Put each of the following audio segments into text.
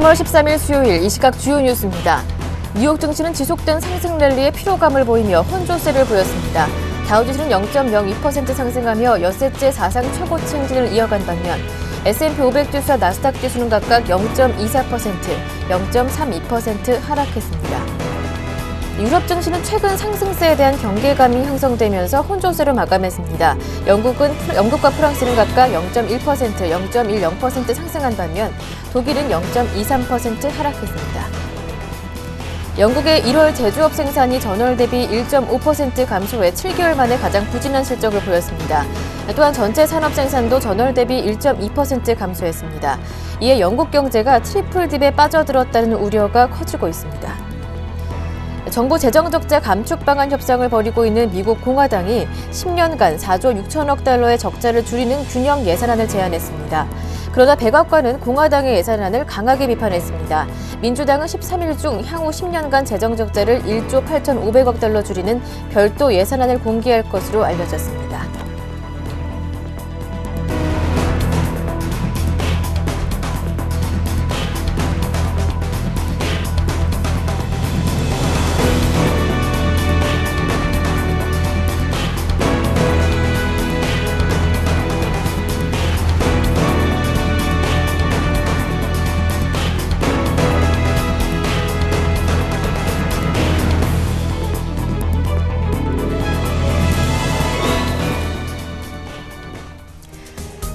3월 13일 수요일 이 시각 주요 뉴스입니다. 뉴욕 증시는 지속된 상승 랠리에 피로감을 보이며 혼조세를 보였습니다. 다우지수는 0.02% 상승하며 엿새째 사상 최고치 행진을 이어간 반면 S&P 500 지수와 나스닥 지수는 각각 0.24%, 0.32% 하락했습니다. 유럽 증시는 최근 상승세에 대한 경계감이 형성되면서 혼조세로 마감했습니다. 영국과 프랑스는 각각 0.1%, 0.10% 상승한 반면 독일은 0.23% 하락했습니다. 영국의 1월 제조업 생산이 전월 대비 1.5% 감소해 7개월 만에 가장 부진한 실적을 보였습니다. 또한 전체 산업 생산도 전월 대비 1.2% 감소했습니다. 이에 영국 경제가 트리플 딥에 빠져들었다는 우려가 커지고 있습니다. 정부 재정적자 감축 방안 협상을 벌이고 있는 미국 공화당이 10년간 4조 6천억 달러의 적자를 줄이는 균형 예산안을 제안했습니다. 그러나 백악관은 공화당의 예산안을 강하게 비판했습니다. 민주당은 13일 중 향후 10년간 재정적자를 1조 8,500억 달러 줄이는 별도 예산안을 공개할 것으로 알려졌습니다.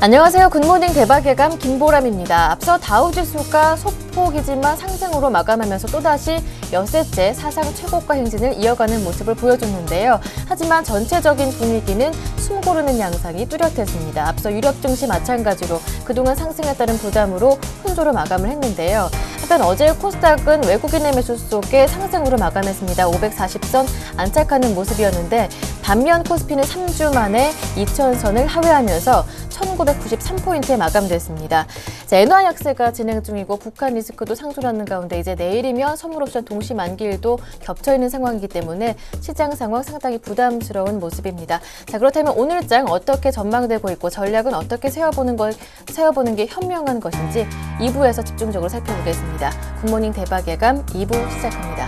안녕하세요. 굿모닝 대박예감 김보람입니다. 앞서 다우지수가 소폭이지만 상승으로 마감하면서 또다시 엿새째 사상 최고가 행진을 이어가는 모습을 보여줬는데요. 하지만 전체적인 분위기는 숨고르는 양상이 뚜렷했습니다. 앞서 유럽 증시 마찬가지로 그동안 상승에 따른 부담으로 혼조로 마감을 했는데요. 한편 어제 코스닥은 외국인의 매수 속에 상승으로 마감했습니다. 540선 안착하는 모습이었는데 반면 코스피는 3주 만에 2000선을 하회하면서 1993포인트에 마감됐습니다. 엔화 약세가 진행 중이고 북한 리스크도 상존하는 가운데 이제 내일이면 선물옵션 동시 만기일도 겹쳐있는 상황이기 때문에 시장 상황 상당히 부담스러운 모습입니다. 자, 그렇다면 오늘장 어떻게 전망되고 있고 전략은 어떻게 세워보는 게 현명한 것인지 2부에서 집중적으로 살펴보겠습니다. 굿모닝 대박예감 2부 시작합니다.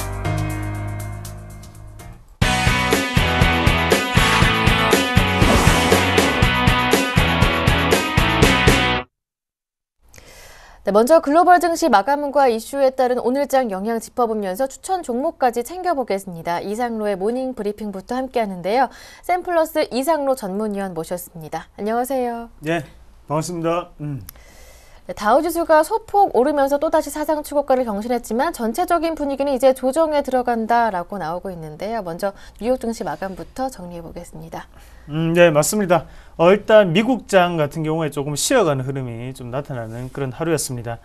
네, 먼저 글로벌 증시 마감과 이슈에 따른 오늘장 영향 짚어보면서 추천 종목까지 챙겨보겠습니다. 이상로의 모닝 브리핑부터 함께하는데요. 샘플러스 이상로 전문위원 모셨습니다. 안녕하세요. 네, 반갑습니다. 네, 다우지수가 소폭 오르면서 또다시 사상 최고가를 경신했지만 전체적인 분위기는 이제 조정에 들어간다라고 나오고 있는데요. 먼저 뉴욕 증시 마감부터 정리해보겠습니다. 네, 맞습니다. 일단 미국장 같은 경우에 조금 쉬어가는 흐름이 좀 나타나는 그런 하루였습니다.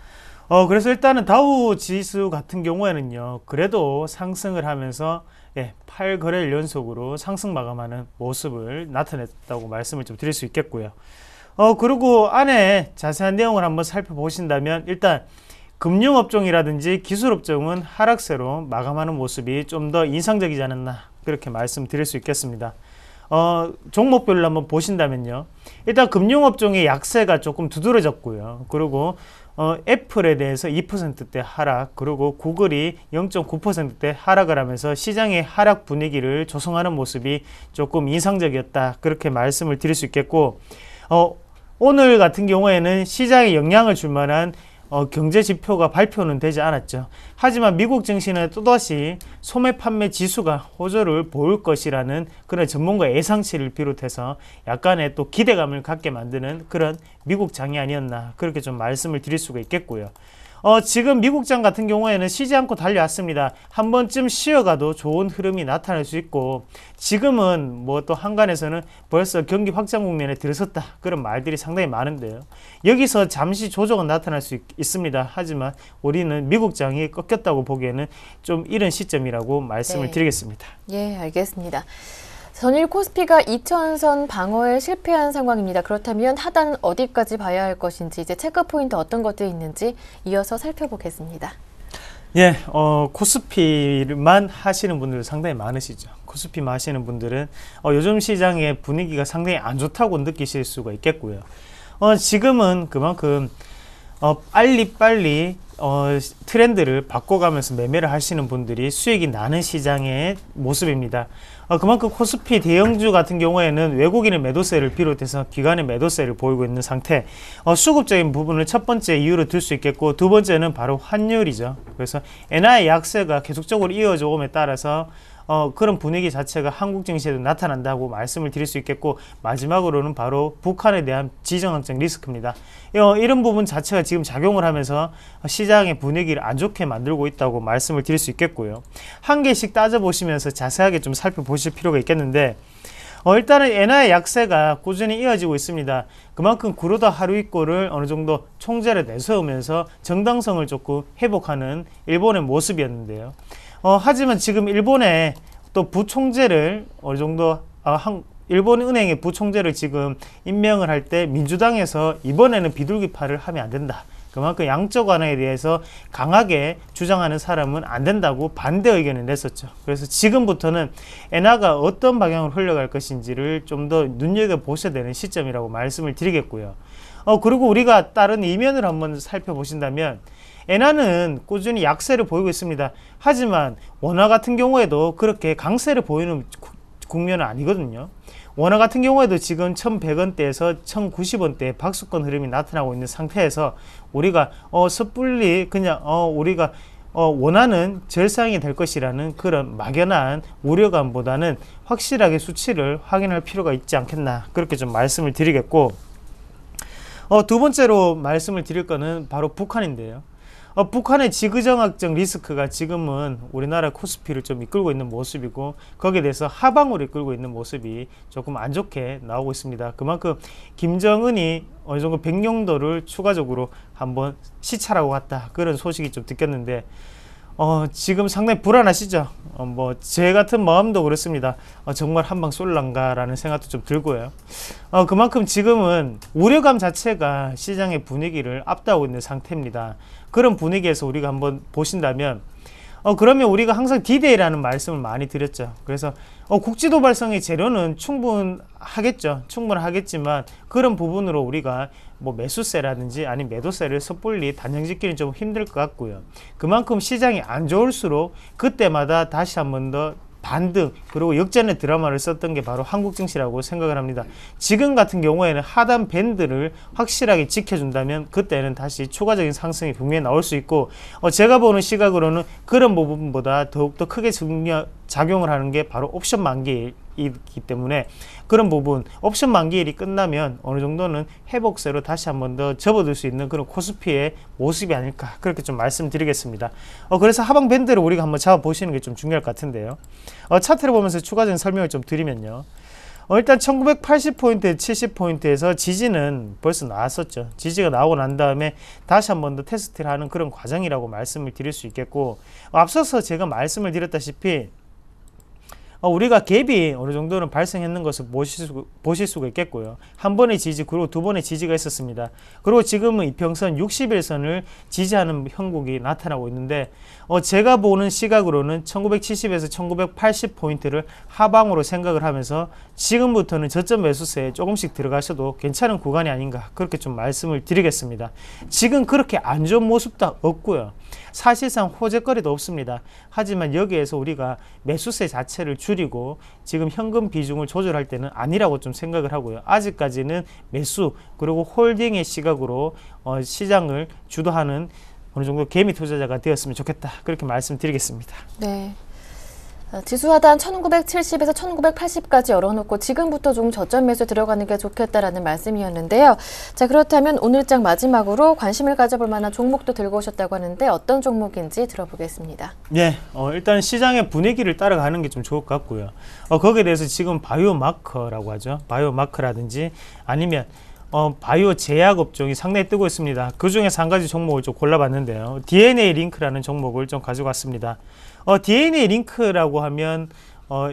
그래서 일단은 다우 지수 같은 경우에는요, 그래도 상승을 하면서 8거래일 연속으로 상승 마감하는 모습을 나타냈다고 말씀을 좀 드릴 수 있겠고요. 그리고 안에 자세한 내용을 한번 살펴보신다면 일단 금융업종이라든지 기술업종은 하락세로 마감하는 모습이 좀 더 인상적이지 않았나 그렇게 말씀드릴 수 있겠습니다. 종목별로 한번 보신다면요, 일단 금융업종의 약세가 조금 두드러졌고요. 그리고 애플에 대해서 2%대 하락, 그리고 구글이 0.9%대 하락을 하면서 시장의 하락 분위기를 조성하는 모습이 조금 인상적이었다 그렇게 말씀을 드릴 수 있겠고, 오늘 같은 경우에는 시장에 영향을 줄 만한 경제 지표가 발표는 되지 않았죠. 하지만 미국 증시는 또다시 소매 판매 지수가 호조를 보일 것이라는 그런 전문가 예상치를 비롯해서 약간의 또 기대감을 갖게 만드는 그런 미국 장이 아니었나 그렇게 좀 말씀을 드릴 수가 있겠고요. 지금 미국장 같은 경우에는 쉬지 않고 달려왔습니다. 한 번쯤 쉬어가도 좋은 흐름이 나타날 수 있고, 지금은 뭐 또 한간에서는 벌써 경기 확장 국면에 들어섰다 그런 말들이 상당히 많은데요. 여기서 잠시 조정은 나타날 수 있습니다. 하지만 우리는 미국장이 꺾였다고 보기에는 좀 이른 시점이라고 말씀을 드리겠습니다. 예, 알겠습니다. 전일 코스피가 2000선 방어에 실패한 상황입니다. 그렇다면 하단은 어디까지 봐야 할 것인지, 이제 체크 포인트 어떤 것들이 있는지 이어서 살펴보겠습니다. 예, 코스피만 하시는 분들 상당히 많으시죠. 코스피만 하시는 분들은 요즘 시장의 분위기가 상당히 안 좋다고 느끼실 수가 있겠고요. 지금은 그만큼 빨리빨리 트렌드를 바꿔가면서 매매를 하시는 분들이 수익이 나는 시장의 모습입니다. 그만큼 코스피 대형주 같은 경우에는 외국인의 매도세를 비롯해서 기관의 매도세를 보이고 있는 상태. 수급적인 부분을 첫 번째 이유로 들 수 있겠고, 두 번째는 바로 환율이죠. 그래서 엔화의 약세가 계속적으로 이어져 옴에 따라서 그런 분위기 자체가 한국 증시에도 나타난다고 말씀을 드릴 수 있겠고, 마지막으로는 바로 북한에 대한 지정학적 리스크입니다. 이런 부분 자체가 지금 작용을 하면서 시장의 분위기를 안 좋게 만들고 있다고 말씀을 드릴 수 있겠고요. 한 개씩 따져보시면서 자세하게 좀 살펴보실 필요가 있겠는데, 일단은 엔화의 약세가 꾸준히 이어지고 있습니다. 그만큼 구로다 하루이코를 어느 정도 총재를 내세우면서 정당성을 조금 회복하는 일본의 모습이었는데요. 하지만 지금 일본의 또 부총재를 어느 정도 일본은행의 부총재를 지금 임명을 할 때 민주당에서 이번에는 비둘기파를 하면 안 된다. 그만큼 양적 완화에 대해서 강하게 주장하는 사람은 안 된다고 반대 의견을 냈었죠. 그래서 지금부터는 엔화가 어떤 방향으로 흘러갈 것인지를 좀 더 눈여겨보셔야 되는 시점이라고 말씀을 드리겠고요. 그리고 우리가 다른 이면을 한번 살펴보신다면, 엔화는 꾸준히 약세를 보이고 있습니다. 하지만 원화 같은 경우에도 그렇게 강세를 보이는 국면은 아니거든요. 원화 같은 경우에도 지금 1100원대에서 1090원대의 박스권 흐름이 나타나고 있는 상태에서 우리가 섣불리 그냥 우리가 원화는 절상이 될 것이라는 그런 막연한 우려감보다는 확실하게 수치를 확인할 필요가 있지 않겠나, 그렇게 좀 말씀을 드리겠고, 두 번째로 말씀을 드릴 거는 바로 북한인데요. 북한의 지그정학적 리스크가 지금은 우리나라 코스피를 좀 이끌고 있는 모습이고, 거기에 대해서 하방으로 이끌고 있는 모습이 조금 안 좋게 나오고 있습니다. 그만큼 김정은이 어느 정도 백령도를 추가적으로 한번 시찰하고 갔다, 그런 소식이 좀 듣겼는데, 지금 상당히 불안하시죠? 제 같은 마음도 그렇습니다. 정말 한방 쏠란가 라는 생각도 좀 들고요. 그만큼 지금은 우려감 자체가 시장의 분위기를 앞다고 있는 상태입니다. 그런 분위기에서 우리가 한번 보신다면, 그러면 우리가 항상 D-Day라는 말씀을 많이 드렸죠. 그래서 국지도발성의 재료는 충분하겠지만 그런 부분으로 우리가 매수세라든지 아니면 매도세를 섣불리 단정짓기는 좀 힘들 것 같고요. 그만큼 시장이 안 좋을수록 그때마다 다시 한 번 더 반등, 그리고 역전의 드라마를 썼던 게 바로 한국 증시라고 생각을 합니다. 지금 같은 경우에는 하단 밴드를 확실하게 지켜준다면 그때는 다시 추가적인 상승이 분명히 나올 수 있고, 제가 보는 시각으로는 그런 부분보다 더욱더 크게 작용을 하는 게 바로 옵션 만기이기 때문에, 그런 부분 옵션 만기일이 끝나면 어느 정도는 회복세로 다시 한 번 더 접어들 수 있는 그런 코스피의 모습이 아닐까, 그렇게 좀 말씀드리겠습니다. 그래서 하방 밴드를 우리가 한번 잡아보시는 게 좀 중요할 것 같은데요. 차트를 보면서 추가적인 설명을 좀 드리면요. 일단 1980포인트, 70포인트에서 지지는 벌써 나왔었죠. 지지가 나오고 난 다음에 다시 한 번 더 테스트를 하는 그런 과정이라고 말씀을 드릴 수 있겠고, 앞서서 제가 말씀을 드렸다시피 우리가 갭이 어느 정도는 발생했는 것을 보실 수가 있겠고요. 한 번의 지지, 그리고 두 번의 지지가 있었습니다. 그리고 지금은 이평선 60일선을 지지하는 형국이 나타나고 있는데, 제가 보는 시각으로는 1970에서 1980포인트를 하방으로 생각을 하면서 지금부터는 저점 매수세에 조금씩 들어가셔도 괜찮은 구간이 아닌가, 그렇게 좀 말씀을 드리겠습니다. 지금 그렇게 안 좋은 모습도 없고요. 사실상 호재거리도 없습니다. 하지만 여기에서 우리가 매수세 자체를 줄이고 지금 현금 비중을 조절할 때는 아니라고 좀 생각을 하고요. 아직까지는 매수, 그리고 홀딩의 시각으로 시장을 주도하는 어느 정도 개미 투자자가 되었으면 좋겠다, 그렇게 말씀드리겠습니다. 네. 지수 하단 1970에서 1980까지 열어놓고 지금부터 좀 저점 매수 들어가는 게 좋겠다라는 말씀이었는데요. 자, 그렇다면 오늘장 마지막으로 관심을 가져볼 만한 종목도 들고 오셨다고 하는데 어떤 종목인지 들어보겠습니다. 네, 일단 시장의 분위기를 따라가는 게 좀 좋을 것 같고요. 거기에 대해서 지금 바이오마커라고 하죠. 바이오마커라든지 아니면 바이오 제약 업종이 상당히 뜨고 있습니다. 그 중에서 한 가지 종목을 좀 골라봤는데요. DNA 링크라는 종목을 좀 가지고 왔습니다. DNA 링크라고 하면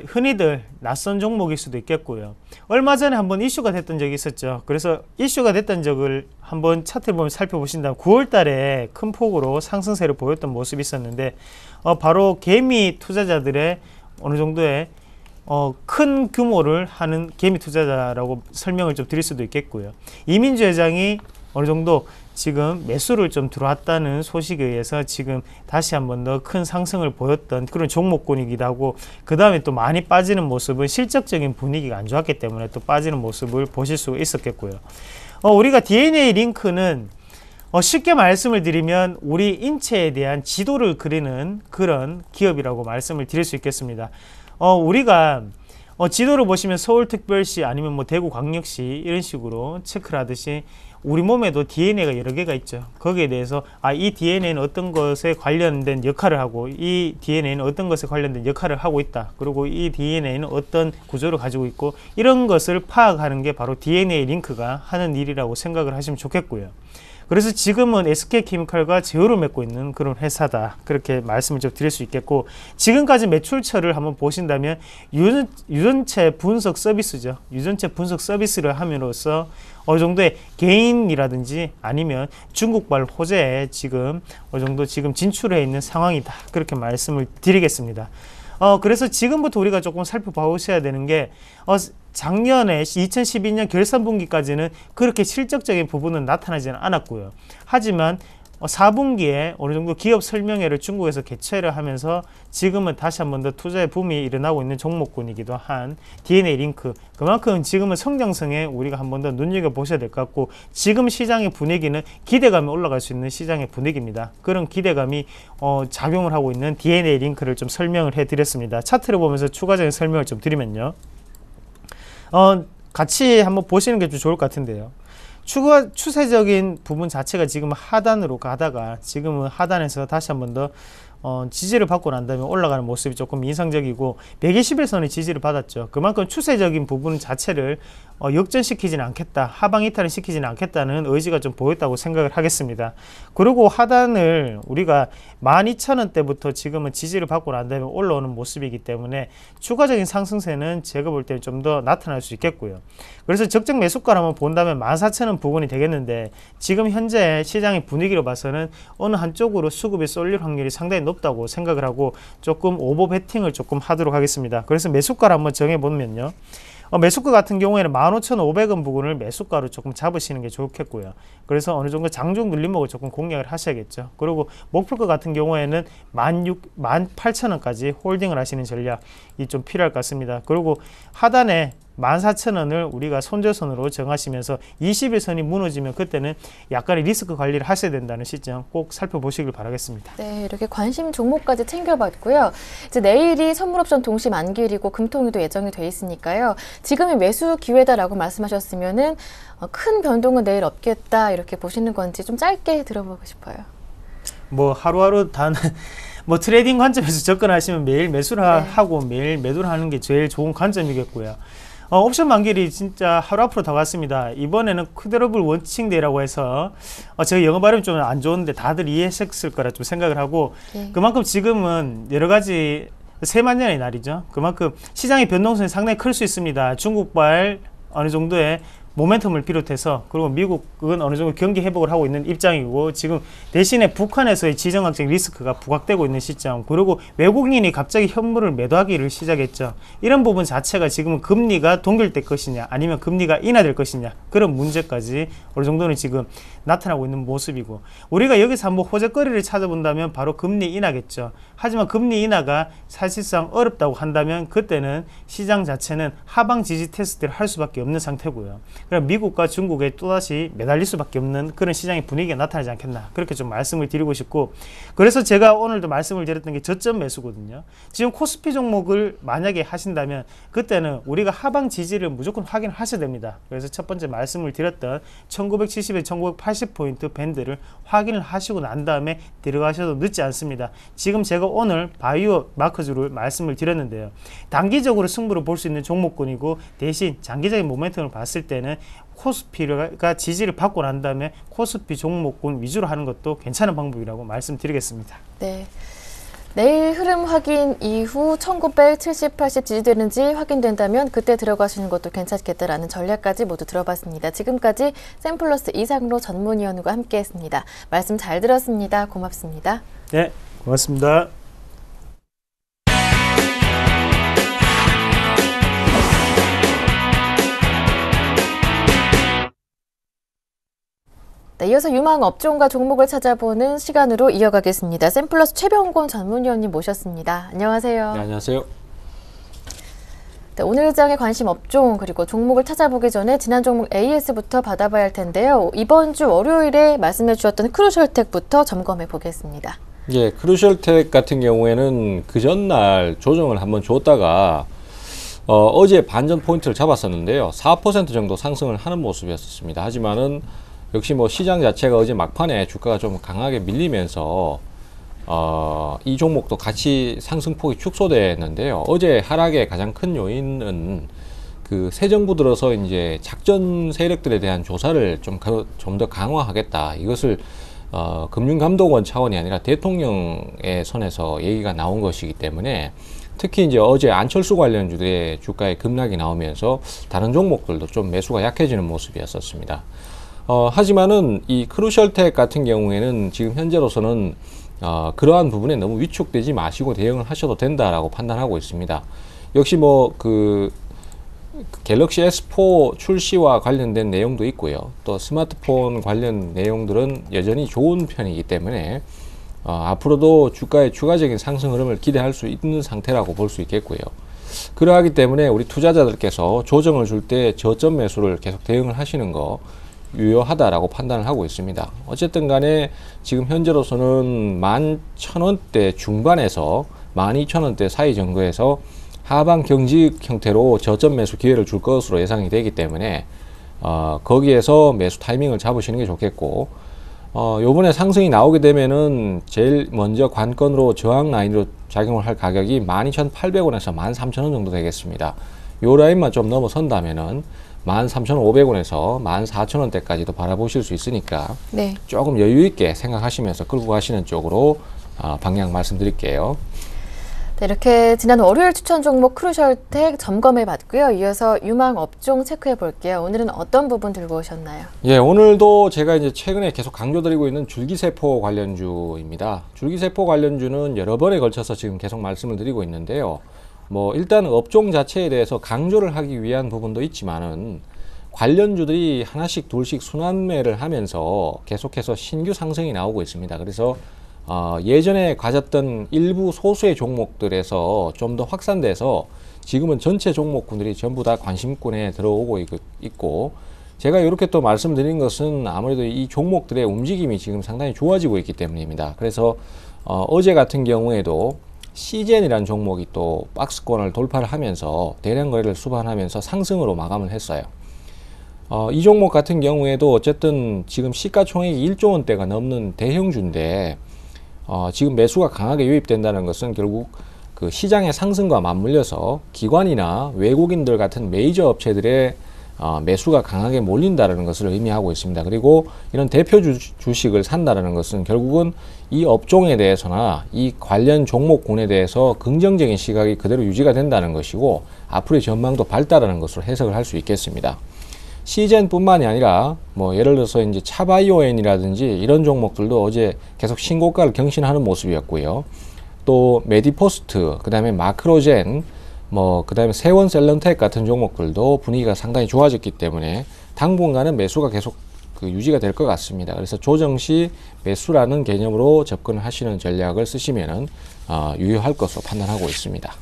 흔히들 낯선 종목일 수도 있겠고요. 얼마 전에 한번 이슈가 됐던 적이 있었죠. 그래서 이슈가 됐던 적을 한번 차트를 보면 살펴보신다면 9월 달에 큰 폭으로 상승세를 보였던 모습이 있었는데, 바로 개미 투자자들의 어느 정도의 큰 규모를 하는 개미 투자자라고 설명을 좀 드릴 수도 있겠고요. 이민주 회장이 어느 정도 지금 매수를 좀 들어왔다는 소식에 의해서 지금 다시 한번 더 큰 상승을 보였던 그런 종목군이기도 하고, 그 다음에 또 많이 빠지는 모습은 실적적인 분위기가 안 좋았기 때문에 또 빠지는 모습을 보실 수 있었겠고요. 우리가 DNA 링크는 쉽게 말씀을 드리면 우리 인체에 대한 지도를 그리는 그런 기업이라고 말씀을 드릴 수 있겠습니다. 우리가 지도를 보시면 서울특별시 아니면 뭐 대구광역시 이런 식으로 체크를 하듯이 우리 몸에도 DNA가 여러 개가 있죠. 거기에 대해서 이 DNA는 어떤 것에 관련된 역할을 하고, 이 DNA는 어떤 것에 관련된 역할을 하고 있다. 그리고 이 DNA는 어떤 구조를 가지고 있고, 이런 것을 파악하는 게 바로 DNA 링크가 하는 일이라고 생각을 하시면 좋겠고요. 그래서 지금은 SK케미칼과 제휴를 맺고 있는 그런 회사다, 그렇게 말씀을 좀 드릴 수 있겠고, 지금까지 매출처를 한번 보신다면 유전체 분석 서비스죠. 유전체 분석 서비스를 함으로써 어느 정도의 개인이라든지 아니면 중국발 호재에 지금 어느 정도 지금 진출해 있는 상황이다, 그렇게 말씀을 드리겠습니다. 그래서 지금부터 우리가 조금 살펴보셔야 되는 게, 작년에 2012년 결산분기까지는 그렇게 실적적인 부분은 나타나지는 않았고요. 하지만 4분기에 어느 정도 기업 설명회를 중국에서 개최를 하면서 지금은 다시 한번 더 투자의 붐이 일어나고 있는 종목군이기도 한 DNA 링크, 그만큼 지금은 성장성에 우리가 한번 더 눈여겨보셔야 될 것 같고, 지금 시장의 분위기는 기대감이 올라갈 수 있는 시장의 분위기입니다. 그런 기대감이 작용을 하고 있는 DNA 링크를 좀 설명을 해드렸습니다. 차트를 보면서 추가적인 설명을 좀 드리면요, 같이 한번 보시는 게 좀 좋을 것 같은데요. 추세적인 부분 자체가 지금 하단으로 가다가 지금은 하단에서 다시 한번 더 지지를 받고 난 다음에 올라가는 모습이 조금 인상적이고, 121선의 지지를 받았죠. 그만큼 추세적인 부분 자체를 역전시키지는 않겠다, 하방 이탈을 시키지는 않겠다는 의지가 좀 보였다고 생각을 하겠습니다. 그리고 하단을 우리가 12,000원대부터 지금은 지지를 받고 난 다음에 올라오는 모습이기 때문에 추가적인 상승세는 제가 볼 때는 좀 더 나타날 수 있겠고요. 그래서 적정 매수가를 한번 본다면 14,000원 부분이 되겠는데, 지금 현재 시장의 분위기로 봐서는 어느 한쪽으로 수급이 쏠릴 확률이 상당히 높다고 생각을 하고 조금 오버 베팅을 조금 하도록 하겠습니다. 그래서 매수가를 한번 정해보면요, 매수가 같은 경우에는 15,500원 부분을 매수가로 조금 잡으시는 게 좋겠고요. 그래서 어느 정도 장중 눌림목을 조금 공략을 하셔야겠죠. 그리고 목표가 같은 경우에는 18,000원까지 홀딩을 하시는 전략이 좀 필요할 것 같습니다. 그리고 하단에 14,000원을 우리가 손절선으로 정하시면서 21선이 무너지면 그때는 약간의 리스크 관리를 하셔야 된다는 시점 꼭 살펴보시길 바라겠습니다. 네, 이렇게 관심 종목까지 챙겨봤고요. 이제 내일이 선물옵션 동시 만기일이고 금통위도 예정이 돼 있으니까요. 지금이 매수 기회다라고 말씀하셨으면은 큰 변동은 내일 없겠다, 이렇게 보시는 건지 좀 짧게 들어보고 싶어요. 뭐 하루하루 뭐 트레이딩 관점에서 접근하시면 매일 매수를 하고 매일 매도를 하는 게 제일 좋은 관점이겠고요. 옵션 만기일이 진짜 하루 앞으로 다가왔습니다. 이번에는 쿼드러블 원칭데이라고 해서 제가 영어 발음이 좀 안 좋은데 다들 이해하셨을 거라 좀 생각을 하고, 그만큼 지금은 여러 가지 세만년의 날이죠. 그만큼 시장의 변동성이 상당히 클 수 있습니다. 중국발 어느 정도의 모멘텀을 비롯해서, 그리고 미국은 어느 정도 경기 회복을 하고 있는 입장이고, 지금 대신에 북한에서의 지정학적 리스크가 부각되고 있는 시점, 그리고 외국인이 갑자기 현물을 매도하기를 시작했죠. 이런 부분 자체가 지금은 금리가 동결될 것이냐 아니면 금리가 인하될 것이냐, 그런 문제까지 어느 정도는 지금 나타나고 있는 모습이고, 우리가 여기서 한번 호재거리를 찾아본다면 바로 금리 인하겠죠. 하지만 금리 인하가 사실상 어렵다고 한다면 그때는 시장 자체는 하방 지지 테스트를 할 수밖에 없는 상태고요. 그럼 미국과 중국에 또다시 매달릴 수밖에 없는 그런 시장의 분위기가 나타나지 않겠나, 그렇게 좀 말씀을 드리고 싶고, 그래서 제가 오늘도 말씀을 드렸던 게 저점 매수거든요. 지금 코스피 종목을 만약에 하신다면 그때는 우리가 하방 지지를 무조건 확인을 하셔야 됩니다. 그래서 첫 번째 말씀을 드렸던 1970에서 1980포인트 밴드를 확인을 하시고 난 다음에 들어가셔도 늦지 않습니다. 지금 제가 오늘 바이오 마커즈를 말씀을 드렸는데요, 단기적으로 승부를 볼 수 있는 종목군이고, 대신 장기적인 모멘텀을 봤을 때는 코스피가 지지를 받고 난 다음에 코스피 종목군 위주로 하는 것도 괜찮은 방법이라고 말씀드리겠습니다. 네. 내일 흐름 확인 이후 1970, 80 지지되는지 확인된다면 그때 들어가시는 것도 괜찮겠다라는 전략까지 모두 들어봤습니다. 지금까지 샘플러스 이상로 전문위원과 함께했습니다. 말씀 잘 들었습니다. 고맙습니다. 네, 고맙습니다. 네, 이어서 유망 업종과 종목을 찾아보는 시간으로 이어가겠습니다. 샘플러스 최병곤 전문위원님 모셨습니다. 안녕하세요. 네, 안녕하세요. 네, 오늘 장의 관심 업종 그리고 종목을 찾아보기 전에 지난 종목 AS부터 받아봐야 할 텐데요. 이번 주 월요일에 말씀해 주셨던 크루셜텍부터 점검해 보겠습니다. 예, 크루셜텍 같은 경우에는 그 전날 조정을 한번 줬다가 어제 반전 포인트를 잡았었는데요. 4% 정도 상승을 하는 모습이었습니다. 하지만은 역시 뭐 시장 자체가 어제 막판에 주가가 좀 강하게 밀리면서 이 종목도 같이 상승폭이 축소됐는데요. 어제 하락의 가장 큰 요인은 그 새 정부 들어서 이제 작전 세력들에 대한 조사를 좀 더 강화하겠다. 이것을 금융감독원 차원이 아니라 대통령의 손에서 얘기가 나온 것이기 때문에 특히 이제 어제 안철수 관련주들의 주가에 급락이 나오면서 다른 종목들도 좀 매수가 약해지는 모습이었었습니다. 하지만은 이 크루셜텍 같은 경우에는 지금 현재로서는 그러한 부분에 너무 위축되지 마시고 대응을 하셔도 된다라고 판단하고 있습니다. 역시 뭐 그 갤럭시 S4 출시와 관련된 내용도 있고요. 또 스마트폰 관련 내용들은 여전히 좋은 편이기 때문에 앞으로도 주가의 추가적인 상승 흐름을 기대할 수 있는 상태라고 볼 수 있겠고요. 그러하기 때문에 우리 투자자들께서 조정을 줄 때 저점 매수를 계속 대응을 하시는 거 유효하다라고 판단을 하고 있습니다. 어쨌든 간에 지금 현재로서는 11,000원대 중반에서 12,000원대 사이 정도에서 하방 경직 형태로 저점 매수 기회를 줄 것으로 예상이 되기 때문에 거기에서 매수 타이밍을 잡으시는 게 좋겠고 요번에 상승이 나오게 되면은 제일 먼저 관건으로 저항 라인으로 작용을 할 가격이 12,800원에서 13,000원 정도 되겠습니다. 요 라인만 좀 넘어선다면은 13,500원에서 14,000원대까지도 바라보실 수 있으니까 네. 조금 여유 있게 생각하시면서 끌고 가시는 쪽으로 방향 말씀드릴게요. 네, 이렇게 지난 월요일 추천 종목 크루셜텍 점검해 봤고요. 이어서 유망 업종 체크해 볼게요. 오늘은 어떤 부분 들고 오셨나요? 예, 오늘도 제가 이제 최근에 계속 강조드리고 있는 줄기세포 관련주입니다. 줄기세포 관련주는 여러 번에 걸쳐서 지금 계속 말씀을 드리고 있는데요. 뭐 일단 업종 자체에 대해서 강조를 하기 위한 부분도 있지만은 관련주들이 하나씩 둘씩 순환매를 하면서 계속해서 신규 상승이 나오고 있습니다. 그래서 예전에 가졌던 일부 소수의 종목들에서 좀 더 확산돼서 지금은 전체 종목군들이 전부 다 관심권에 들어오고 있고 제가 이렇게 또 말씀드린 것은 아무래도 이 종목들의 움직임이 지금 상당히 좋아지고 있기 때문입니다. 그래서 어제 같은 경우에도 시젠이라는 종목이 또 박스권을 돌파를 하면서 대량 거래를 수반하면서 상승으로 마감을 했어요. 이 종목 같은 경우에도 어쨌든 지금 시가총액이 1조 원대가 넘는 대형주인데 지금 매수가 강하게 유입된다는 것은 결국 그 시장의 상승과 맞물려서 기관이나 외국인들 같은 메이저 업체들의 매수가 강하게 몰린다는 것을 의미하고 있습니다. 그리고 이런 대표 주식을 산다는 것은 결국은 이 업종에 대해서나 이 관련 종목군에 대해서 긍정적인 시각이 그대로 유지가 된다는 것이고 앞으로의 전망도 밝다라는 것으로 해석을 할 수 있겠습니다. 시젠뿐만이 아니라 뭐 예를 들어서 이제 차바이오엔이라든지 이런 종목들도 어제 계속 신고가를 경신하는 모습이었고요. 또 메디포스트, 그 다음에 마크로젠, 그 다음에 세원셀런텍 같은 종목들도 분위기가 상당히 좋아졌기 때문에 당분간은 매수가 계속 유지가 될 것 같습니다. 그래서 조정 시 매수라는 개념으로 접근을 하시는 전략을 쓰시면은 유효할 것으로 판단하고 있습니다.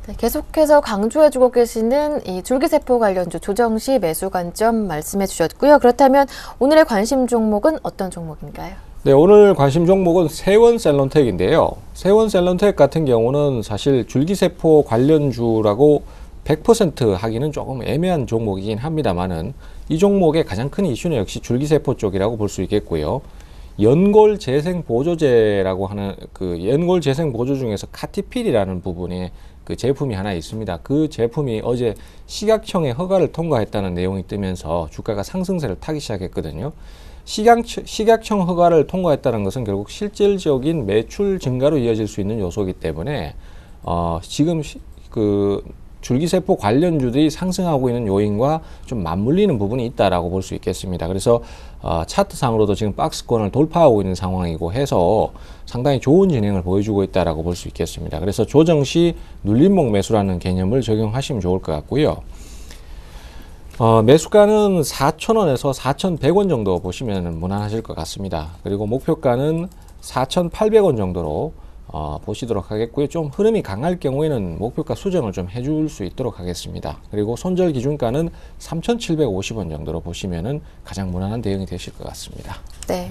네, 계속해서 강조해주고 계시는 이 줄기세포 관련주 조정 시 매수 관점 말씀해 주셨고요. 그렇다면 오늘의 관심 종목은 어떤 종목인가요? 네, 오늘 관심 종목은 세원셀런텍인데요. 세원셀런텍 같은 경우는 사실 줄기세포 관련주라고 100% 하기는 조금 애매한 종목이긴 합니다만은 이 종목의 가장 큰 이슈는 역시 줄기세포 쪽이라고 볼 수 있겠고요. 연골재생보조제라고 하는 그 연골재생보조 중에서 카티필이라는 부분에 그 제품이 하나 있습니다. 그 제품이 어제 식약청의 허가를 통과했다는 내용이 뜨면서 주가가 상승세를 타기 시작했거든요. 식약청 허가를 통과했다는 것은 결국 실질적인 매출 증가로 이어질 수 있는 요소이기 때문에 지금 그 줄기세포 관련주들이 상승하고 있는 요인과 좀 맞물리는 부분이 있다라고 볼 수 있겠습니다. 그래서 차트상으로도 지금 박스권을 돌파하고 있는 상황이고 해서 상당히 좋은 진행을 보여주고 있다라고 볼 수 있겠습니다. 그래서 조정 시 눌림목 매수라는 개념을 적용하시면 좋을 것 같고요. 매수가는 4,000원에서 4,100원 정도 보시면 무난하실 것 같습니다. 그리고 목표가는 4,800원 정도로 보시도록 하겠고요. 좀 흐름이 강할 경우에는 목표가 수정을 좀 해줄 수 있도록 하겠습니다. 그리고 손절 기준가는 3,750원 정도로 보시면 가장 무난한 대응이 되실 것 같습니다. 네.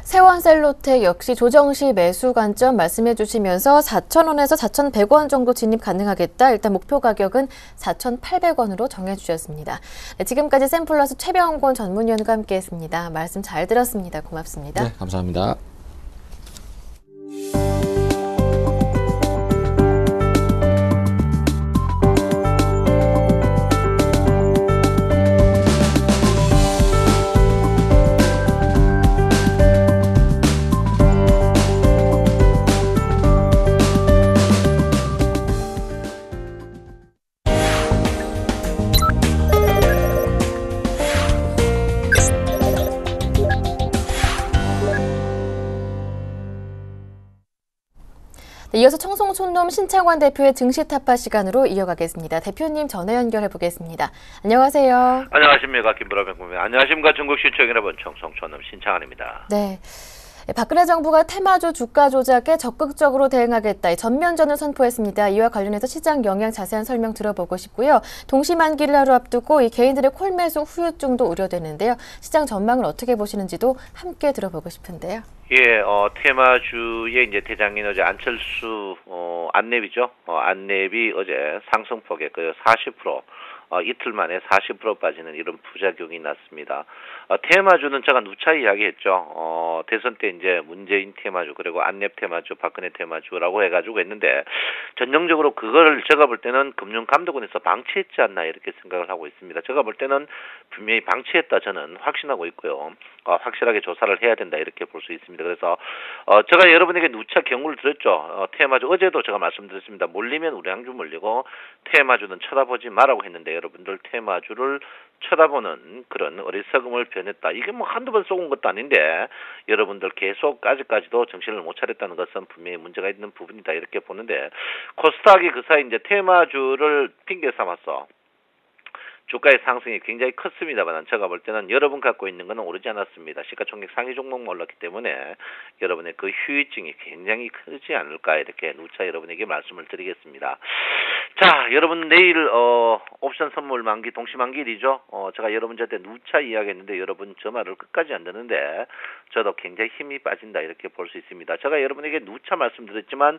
세원셀로텍 역시 조정 시 매수 관점 말씀해 주시면서 4,000원에서 4,100원 정도 진입 가능하겠다. 일단 목표 가격은 4,800원으로 정해 주셨습니다. 네, 지금까지 샘플러스 최병권 전문위원과 함께했습니다. 말씀 잘 들었습니다. 고맙습니다. 네, 감사합니다. 네, 이어서 청송촌놈 신창환 대표의 증시 타파 시간으로 이어가겠습니다. 대표님 전화 연결해 보겠습니다. 안녕하세요. 안녕하십니까. 김부라병 국민. 안녕하십니까. 중국 시청 여러분. 청송촌놈 신창환입니다. 네. 박근혜 정부가 테마주 주가 조작에 적극적으로 대응하겠다. 전면전을 선포했습니다. 이와 관련해서 시장 영향 자세한 설명 들어보고 싶고요. 동시만기를 하루 앞두고 이 개인들의 콜매수 후유증도 우려되는데요. 시장 전망을 어떻게 보시는지도 함께 들어보고 싶은데요. 예, 테마주의 이제 대장인 어제 안철수 안랩이죠. 안랩이 어제 상승폭에 거의 40%. 이틀 만에 40% 빠지는 이런 부작용이 났습니다. 테마주는 제가 누차 이야기했죠. 대선 때 이제 문재인 테마주 그리고 안랩 테마주, 박근혜 테마주라고 해가지고 했는데 전형적으로 그걸 제가 볼 때는 금융감독원에서 방치했지 않나 이렇게 생각을 하고 있습니다. 제가 볼 때는 분명히 방치했다 저는 확신하고 있고요. 확실하게 조사를 해야 된다 이렇게 볼 수 있습니다. 그래서 제가 여러분에게 누차 경고를 드렸죠. 테마주 어제도 제가 말씀드렸습니다. 몰리면 우량주 몰리고 테마주는 쳐다보지 말라고 했는데 여러분들 테마주를 쳐다보는 그런 어리석음을 변했다. 이게 뭐 한두 번 쏘은 것도 아닌데 여러분들 계속 아직까지도 정신을 못 차렸다는 것은 분명히 문제가 있는 부분이다 이렇게 보는데 코스닥이 그 사이 이제 테마주를 핑계 삼았어. 주가의 상승이 굉장히 컸습니다만 제가 볼 때는 여러분 갖고 있는 것은 오르지 않았습니다. 시가총액 상위 종목만 올랐기 때문에 여러분의 그 후유증이 굉장히 크지 않을까 이렇게 누차 여러분에게 말씀을 드리겠습니다. 자, 여러분 내일 옵션 선물 만기 동시만기일이죠. 제가 여러분한테 누차 이야기했는데 여러분 저 말을 끝까지 안 듣는데 저도 굉장히 힘이 빠진다 이렇게 볼 수 있습니다. 제가 여러분에게 누차 말씀드렸지만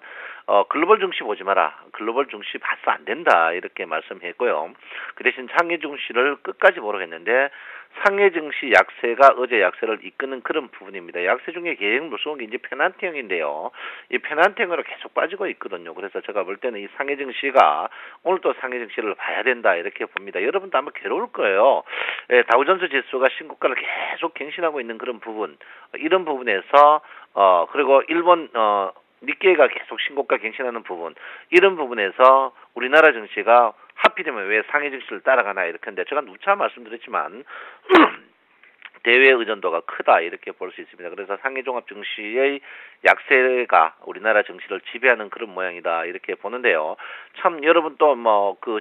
글로벌 증시 보지 마라. 글로벌 증시 봐서 안 된다 이렇게 말씀했고요. 그 대신 상해 증시를 끝까지 보러 했는데 상해 증시 약세가 어제 약세를 이끄는 그런 부분입니다. 약세 중에 계획 무서운 게 이제 페난트형인데요. 이 페난트형으로 계속 빠지고 있거든요. 그래서 제가 볼 때는 이 상해 증시가 오늘 또 상해 증시를 봐야 된다 이렇게 봅니다. 여러분도 아마 괴로울 거예요. 다우존스 지수가 신고가를 계속 갱신하고 있는 그런 부분, 이런 부분에서 그리고 일본 니케이가 계속 신고가 갱신하는 부분, 이런 부분에서 우리나라 증시가 하필이면 왜 상해 증시를 따라가나 이렇게 했는데 제가 누차 말씀드렸지만 대외 의존도가 크다 이렇게 볼 수 있습니다. 그래서 상해 종합 증시의 약세가 우리나라 증시를 지배하는 그런 모양이다 이렇게 보는데요. 참 여러분 또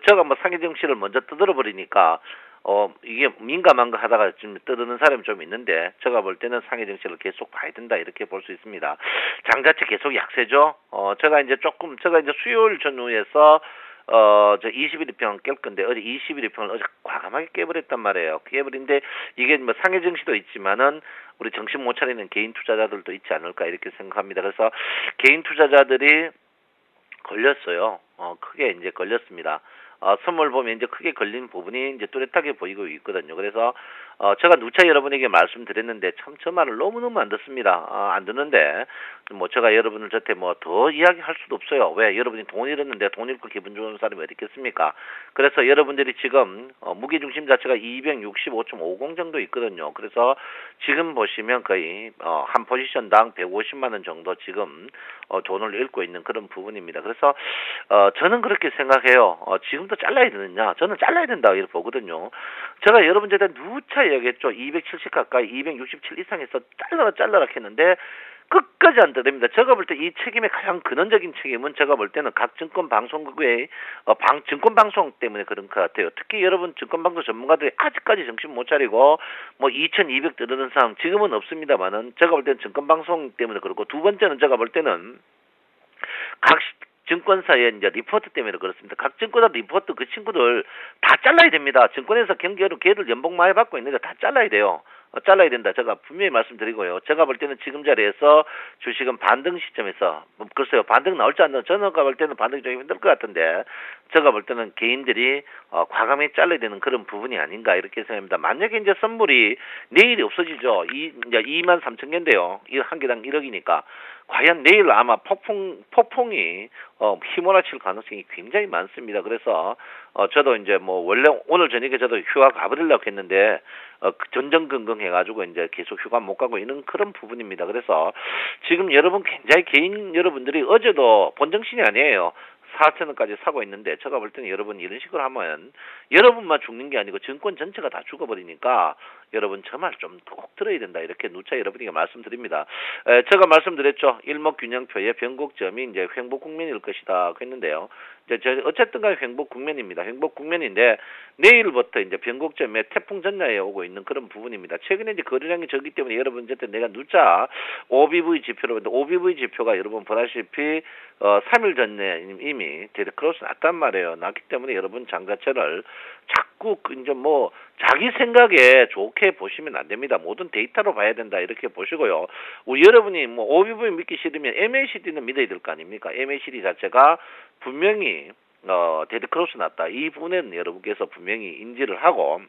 제가 상해 증시를 먼저 뜯어 버리니까 이게 민감한 거 하다가 지금 떠드는 사람이 좀 있는데 제가 볼 때는 상해 증시를 계속 봐야 된다 이렇게 볼 수 있습니다. 장 자체 계속 약세죠. 제가 이제 수요일 전후에서 저 21일평 깰 건데 어제 21일평을 어제 과감하게 깨버렸단 말이에요. 깨버린데 이게 뭐 상해 증시도 있지만은 우리 정신 못 차리는 개인 투자자들도 있지 않을까 이렇게 생각합니다. 그래서 개인 투자자들이 걸렸어요. 크게 이제 걸렸습니다. 선물 보면 이제 크게 걸린 부분이 이제 뚜렷하게 보이고 있거든요. 그래서 제가 누차 여러분에게 말씀드렸는데 참 저 말을 너무너무 안 듣습니다. 안 듣는데 제가 여러분을 저한테 더 이야기할 수도 없어요. 왜? 여러분이 돈 잃었는데 돈 잃고 기분 좋은 사람이 어디 있겠습니까? 그래서 여러분들이 지금 무게중심 자체가 265.50 정도 있거든요. 그래서 지금 보시면 거의 한 포지션당 150만 원 정도 지금 돈을 잃고 있는 그런 부분입니다. 그래서 저는 그렇게 생각해요. 지금도 잘라야 되느냐? 저는 잘라야 된다 이렇게 보거든요. 제가 여러분들한테 누차 얘기했죠. 270 가까이 267 이상에서 잘라라 했는데 끝까지 안 됩니다. 제가 볼 때 이 책임의 가장 근원적인 책임은 제가 볼 때는 각 증권 방송국의 증권 방송 때문에 그런 것 같아요. 특히 여러분 증권 방송 전문가들이 아직까지 정신 못 차리고 뭐 2,200 뜨는 상황 지금은 없습니다만은 제가 볼 때는 증권 방송 때문에 그렇고 두 번째는 제가 볼 때는 각 증권사의 이제 리포트 때문에 그렇습니다. 각 증권사 리포트 그 친구들 다 잘라야 됩니다. 증권에서 경기 어려운 걔들 연봉 많이 받고 있는데 다 잘라야 돼요. 잘라야 된다. 제가 분명히 말씀드리고요. 제가 볼 때는 지금 자리에서 주식은 반등 시점에서 글쎄요 반등 나올지 안 나올지 저는 볼 때는 반등이 좀 힘들 것 같은데 제가 볼 때는 개인들이 과감히 잘라야 되는 그런 부분이 아닌가 이렇게 생각합니다. 만약에 이제 선물이 내일이 없어지죠. 이제 23,000개인데요. 한 개당 1억이니까 과연 내일 아마 폭풍이 휘몰아칠 가능성이 굉장히 많습니다. 그래서 저도 이제 뭐 원래 오늘 저녁에 저도 휴가 가버리려고 했는데 전전긍긍 해가지고 이제 계속 휴가 못 가고 있는 그런 부분입니다. 그래서 지금 여러분 굉장히 개인 여러분들이 어제도 본정신이 아니에요. 4,000원까지 사고 있는데 제가 볼 때는 여러분 이런 식으로 하면 여러분만 죽는 게 아니고 증권 전체가 다 죽어버리니까 여러분 저 말 좀 꼭 들어야 된다 이렇게 누차 여러분에게 말씀드립니다. 제가 말씀드렸죠. 일목균형표의 변곡점이 이제 횡보 국면일 것이다 했는데요. 이제 어쨌든 간에 횡보 국면입니다. 횡보 국면인데 내일부터 이제 변곡점에 태풍 전야에 오고 있는 그런 부분입니다. 최근에 이제 거래량이 적기 때문에 여러분 이제 내가 누차 OBV 지표로 봤는데 OBV 지표가 여러분 보다시피 3일 전에 이미 데드크로스 났단 말이에요. 났기 때문에 여러분 장자체를 자꾸 이제 뭐 자기 생각에 좋게 보시면 안 됩니다. 모든 데이터로 봐야 된다 이렇게 보시고요. 우리 여러분이 뭐 OBV 믿기 싫으면 MACD는 믿어야 될 거 아닙니까? MACD 자체가 분명히 데드크로스 났다. 이 부분에는 여러분께서 분명히 인지를 하고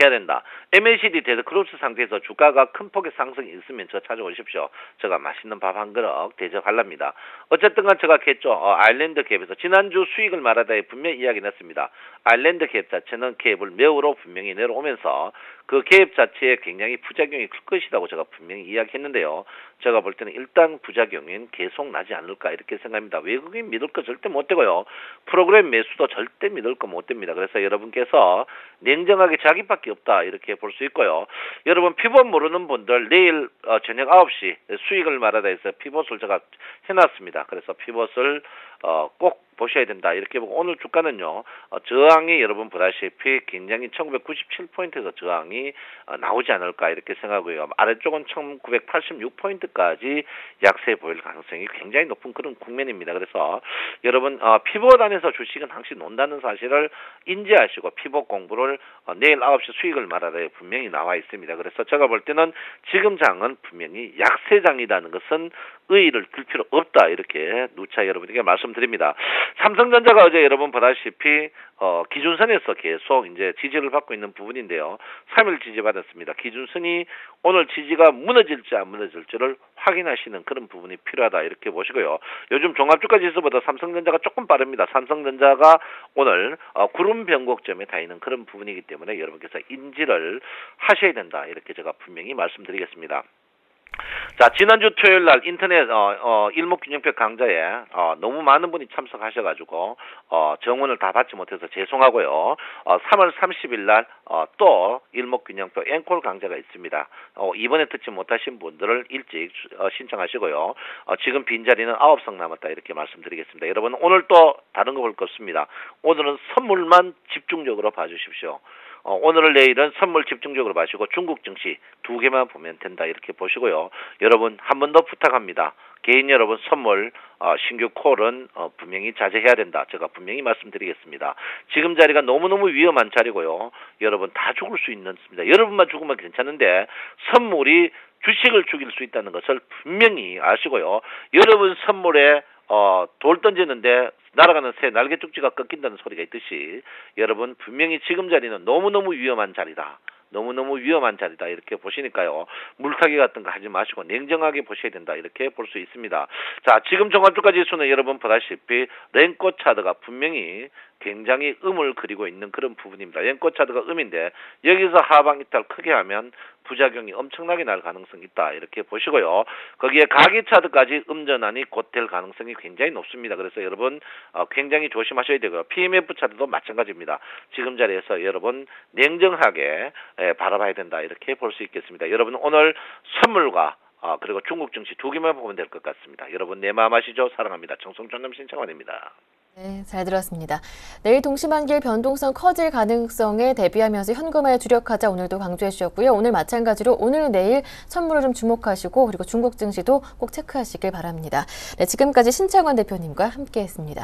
해야 된다. MACD 데드크로스 상태에서 주가가 큰 폭의 상승이 있으면 저 찾아오십시오. 제가 맛있는 밥 한 그릇 대접하랍니다. 어쨌든 간 제가 했죠. 아일랜드 갭에서 지난주 수익을 말하다에 분명히 이야기 냈습니다. 아일랜드 갭 자체는 갭을 매우로 분명히 내려오면서 그 갭 자체에 굉장히 부작용이 클 것이라고 제가 분명히 이야기했는데요. 제가 볼 때는 일단 부작용은 계속 나지 않을까 이렇게 생각합니다. 외국인 믿을 거 절대 못 되고요. 프로그램 매수도 절대 믿을 거 못 됩니다. 그래서 여러분께서 냉정하게 자기밖에 없다 이렇게 볼 수 있고요. 여러분 피벗 모르는 분들 내일 저녁 9시 수익을 말하다 해서 피벗을 제가 해놨습니다. 그래서 피벗을 꼭 보셔야 된다 이렇게 보고 오늘 주가는요 저항이 여러분 보다시피 굉장히 1997포인트에서 저항이 나오지 않을까 이렇게 생각하고요. 아래쪽은 1986포인트까지 약세 보일 가능성이 굉장히 높은 그런 국면입니다. 그래서 여러분 피벗 안에서 주식은 항상 논다는 사실을 인지하시고 피벗 공부를 내일 9시 수익을 말하다에 분명히 나와 있습니다. 그래서 제가 볼 때는 지금 장은 분명히 약세장이라는 것은 의의를 둘 필요 없다 이렇게 누차 여러분에게 말씀드립니다. 삼성전자가 어제 여러분 보다시피 기준선에서 계속 이제 지지를 받고 있는 부분인데요. 3일 지지 받았습니다. 기준선이 오늘 지지가 무너질지 안 무너질지를 확인하시는 그런 부분이 필요하다 이렇게 보시고요. 요즘 종합주가 지수보다 삼성전자가 조금 빠릅니다. 삼성전자가 오늘 구름 변곡점에 다 있는 그런 부분이기 때문에 여러분께서 인지를 하셔야 된다 이렇게 제가 분명히 말씀드리겠습니다. 자, 지난주 토요일 날 인터넷 일목균형표 강좌에 너무 많은 분이 참석하셔가지고 정원을 다 받지 못해서 죄송하고요. 3월 30일 날 또 일목균형표 앵콜 강좌가 있습니다. 이번에 듣지 못하신 분들을 일찍 신청하시고요. 지금 빈자리는 9석 남았다 이렇게 말씀드리겠습니다. 여러분 오늘 또 다른 거 볼 거 없습니다. 오늘은 선물만 집중적으로 봐주십시오. 오늘 내일은 선물 집중적으로 마시고 중국 증시 2개만 보면 된다 이렇게 보시고요. 여러분 한 번 더 부탁합니다. 개인 여러분 선물 신규 콜은 분명히 자제해야 된다. 제가 분명히 말씀드리겠습니다. 지금 자리가 너무너무 위험한 자리고요. 여러분 다 죽을 수 있습니다. 여러분만 죽으면 괜찮은데 선물이 주식을 죽일 수 있다는 것을 분명히 아시고요. 여러분 선물에 돌 던지는데 날아가는 새 날개 쪽지가 꺾인다는 소리가 있듯이 여러분 분명히 지금 자리는 너무너무 위험한 자리다. 너무너무 위험한 자리다 이렇게 보시니까요. 물타기 같은 거 하지 마시고 냉정하게 보셔야 된다 이렇게 볼 수 있습니다. 자, 지금 종합주가 지수는 여러분 보다시피 랭코 차트가 분명히 굉장히 음을 그리고 있는 그런 부분입니다. 랭코 차트가 음인데 여기서 하방 이탈 크게 하면 부작용이 엄청나게 날 가능성이 있다 이렇게 보시고요. 거기에 가기 차트까지 음전환이 곧 될 가능성이 굉장히 높습니다. 그래서 여러분 굉장히 조심하셔야 되고요. PMF 차트도 마찬가지입니다. 지금 자리에서 여러분 냉정하게 바라봐야 된다 이렇게 볼 수 있겠습니다. 여러분 오늘 선물과 그리고 중국 증시 두 개만 보면 될 것 같습니다. 여러분 내 마음 아시죠? 사랑합니다. 정성전남 신창원입니다. 네, 잘 들었습니다. 내일 동시만길 변동성 커질 가능성에 대비하면서 현금화에 주력하자 오늘도 강조해 주셨고요. 오늘 마찬가지로 오늘 내일 선물 흐름 주목하시고 그리고 중국 증시도 꼭 체크하시길 바랍니다. 네, 지금까지 신창원 대표님과 함께했습니다.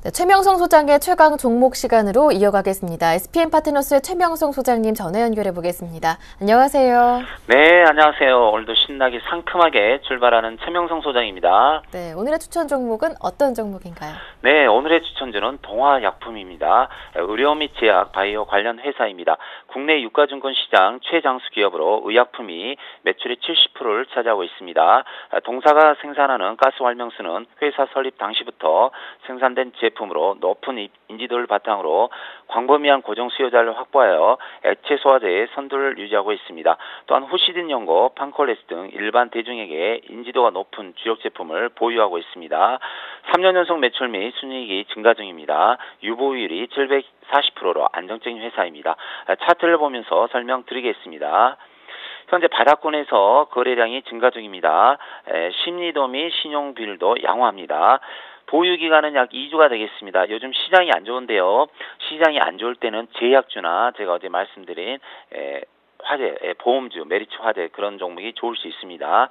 네, 최명성 소장의 최강 종목 시간으로 이어가겠습니다. SPM 파트너스의 최명성 소장님 전화 연결해 보겠습니다. 안녕하세요. 네, 안녕하세요. 오늘도 신나게 상큼하게 출발하는 최명성 소장입니다. 네, 오늘의 추천 종목은 어떤 종목인가요? 네, 오늘의 추천주는 동화약품입니다. 의료 및 제약, 바이오 관련 회사입니다. 국내 유가증권 시장 최장수 기업으로 의약품이 매출의 70%를 차지하고 있습니다. 동사가 생산하는 가스 활명수는 회사 설립 당시부터 생산된 제품으로 높은 인지도를 바탕으로 광범위한 고정 수요자를 확보하여 액체 소화제의 선두를 유지하고 있습니다. 또한 후시딘 연고, 판콜레스 등 일반 대중에게 인지도가 높은 주력 제품을 보유하고 있습니다. 3년 연속 매출 및 순이익이 증가 중입니다. 유보율이 740%로 안정적인 회사입니다. 차트를 보면서 설명드리겠습니다. 현재 바닥권에서 거래량이 증가 중입니다. 심리도 및 신용비율도 양호합니다. 보유기간은 약 2주가 되겠습니다. 요즘 시장이 안 좋은데요. 시장이 안 좋을 때는 제약주나 제가 어제 말씀드린 화재, 보험주, 메리츠 화재 그런 종목이 좋을 수 있습니다.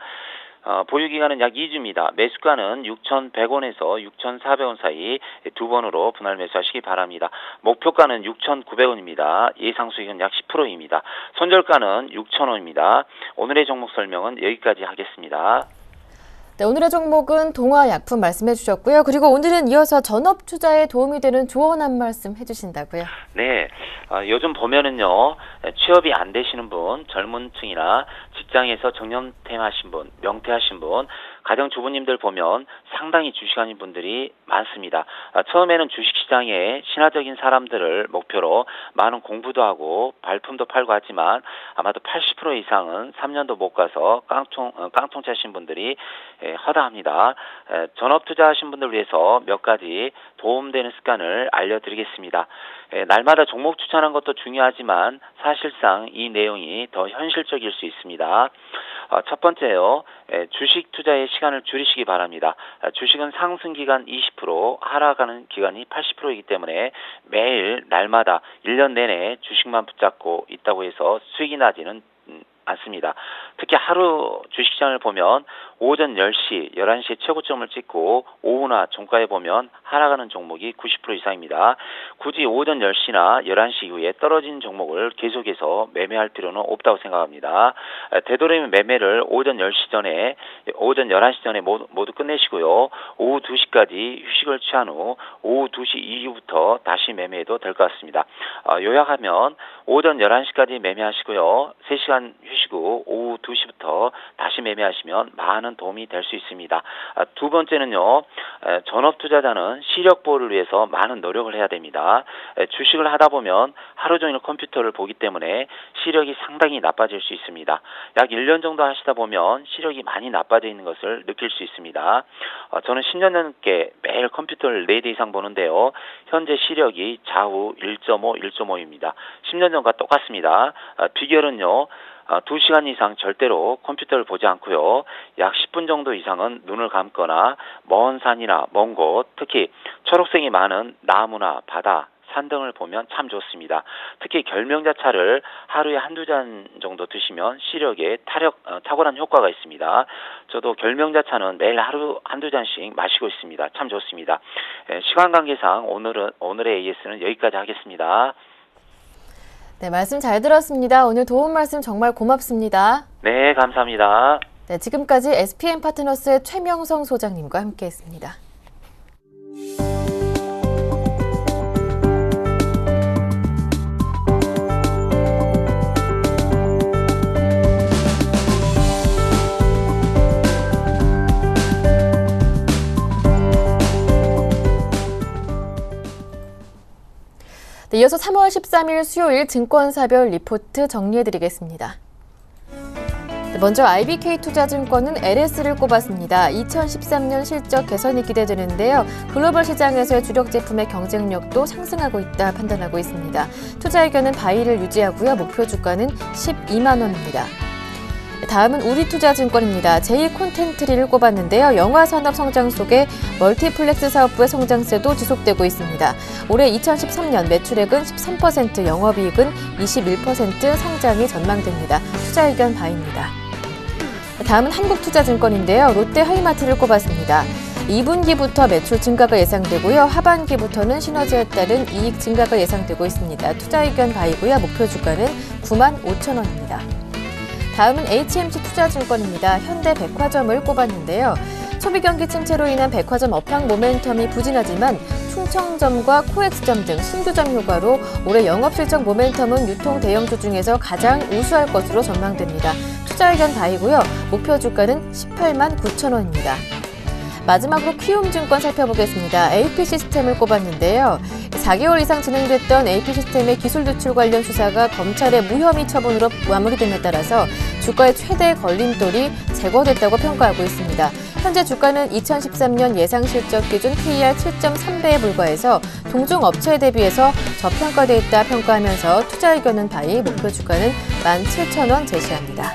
보유기간은 약 2주입니다. 매수가는 6,100원에서 6,400원 사이 두 번으로 분할 매수하시기 바랍니다. 목표가는 6,900원입니다. 예상 수익은 약 10%입니다. 손절가는 6,000원입니다. 오늘의 종목 설명은 여기까지 하겠습니다. 네, 오늘의 종목은 동화약품 말씀해 주셨고요. 그리고 오늘은 이어서 전업 투자에 도움이 되는 조언 한 말씀 해주신다고요. 네, 요즘 보면은요, 취업이 안 되시는 분, 젊은 층이나 직장에서 정년퇴임하신 분, 명퇴하신 분, 가정주부님들 보면 상당히 주식하는 분들이 많습니다. 처음에는 주식시장에 신화적인 사람들을 목표로 많은 공부도 하고 발품도 팔고 하지만 아마도 80% 이상은 3년도 못 가서 깡통 차신 분들이 허다합니다. 전업 투자하신 분들 위해서 몇 가지 도움되는 습관을 알려드리겠습니다. 날마다 종목 추천하는 것도 중요하지만 사실상 이 내용이 더 현실적일 수 있습니다. 첫 번째요. 주식 투자의 시간을 줄이시기 바랍니다. 주식은 상승 기간 20%, 하락하는 기간이 80%이기 때문에 매일 날마다 1년 내내 주식만 붙잡고 있다고 해서 수익이 나지는 않습니다. 특히 하루 주식시장을 보면 오전 10시, 11시에 최고점을 찍고 오후나 종가에 보면 하락하는 종목이 90% 이상입니다. 굳이 오전 10시나 11시 이후에 떨어진 종목을 계속해서 매매할 필요는 없다고 생각합니다. 되도록이면 매매를 오전 10시 전에, 오전 11시 전에 모두 끝내시고요. 오후 2시까지 휴식을 취한 후 오후 2시 이후부터 다시 매매해도 될 것 같습니다. 요약하면 오전 11시까지 매매하시고요. 3시간 휴시고 오후 2시부터 다시 매매하시면 많은 도움이 될 수 있습니다. 두 번째는요. 전업 투자자는 시력 보호를 위해서 많은 노력을 해야 됩니다. 주식을 하다 보면 하루 종일 컴퓨터를 보기 때문에 시력이 상당히 나빠질 수 있습니다. 약 1년 정도 하시다 보면 시력이 많이 나빠져 있는 것을 느낄 수 있습니다. 저는 10년 넘게 매일 컴퓨터를 4대 이상 보는데요. 현재 시력이 좌우 1.5, 1.5입니다. 10년 전과 똑같습니다. 비결은요. 2시간 이상 절대로 컴퓨터를 보지 않고요. 약 10분 정도 이상은 눈을 감거나 먼 산이나 먼 곳, 특히 초록색이 많은 나무나 바다, 산 등을 보면 참 좋습니다. 특히 결명자차를 하루에 한두 잔 정도 드시면 시력에 탁월한 효과가 있습니다. 저도 결명자차는 매일 하루 한두 잔씩 마시고 있습니다. 참 좋습니다. 시간 관계상 오늘의 AS는 여기까지 하겠습니다. 네, 말씀 잘 들었습니다. 오늘 도움 말씀 정말 고맙습니다. 네, 감사합니다. 네, 지금까지 SPM 파트너스의 최명성 소장님과 함께했습니다. 네, 이어서 3월 13일 수요일 증권사별 리포트 정리해드리겠습니다. 먼저 IBK투자증권은 LS를 꼽았습니다. 2013년 실적 개선이 기대되는데요. 글로벌 시장에서의 주력 제품의 경쟁력도 상승하고 있다 판단하고 있습니다. 투자 의견은 바이를 유지하고요. 목표 주가는 12만 원입니다. 다음은 우리투자증권입니다. 제2콘텐트리를 꼽았는데요. 영화산업 성장 속에 멀티플렉스 사업부의 성장세도 지속되고 있습니다. 올해 2013년 매출액은 13%, 영업이익은 21% 성장이 전망됩니다. 투자 의견 바입니다. 다음은 한국투자증권인데요. 롯데하이마트를 꼽았습니다. 2분기부터 매출 증가가 예상되고요. 하반기부터는 시너지에 따른 이익 증가가 예상되고 있습니다. 투자 의견 바이고요. 목표 주가는 9만 5천 원입니다. 다음은 HMC 투자증권입니다. 현대백화점을 꼽았는데요. 소비 경기 침체로 인한 백화점 업황 모멘텀이 부진하지만 충청점과 코엑스점 등 신규점 효과로 올해 영업실적 모멘텀은 유통 대형주 중에서 가장 우수할 것으로 전망됩니다. 투자 의견 바이고요. 목표 주가는 18만 9천 원입니다. 마지막으로 키움증권 살펴보겠습니다. AP시스템을 꼽았는데요. 4개월 이상 진행됐던 AP시스템의 기술 누출 관련 수사가 검찰의 무혐의 처분으로 마무리됨에 따라서 주가의 최대 걸림돌이 제거됐다고 평가하고 있습니다. 현재 주가는 2013년 예상 실적 기준 PER 7.3배에 불과해서 동종 업체에 대비해서 저평가돼 있다 평가하면서 투자 의견은 바이, 목표 주가는 17,000원 제시합니다.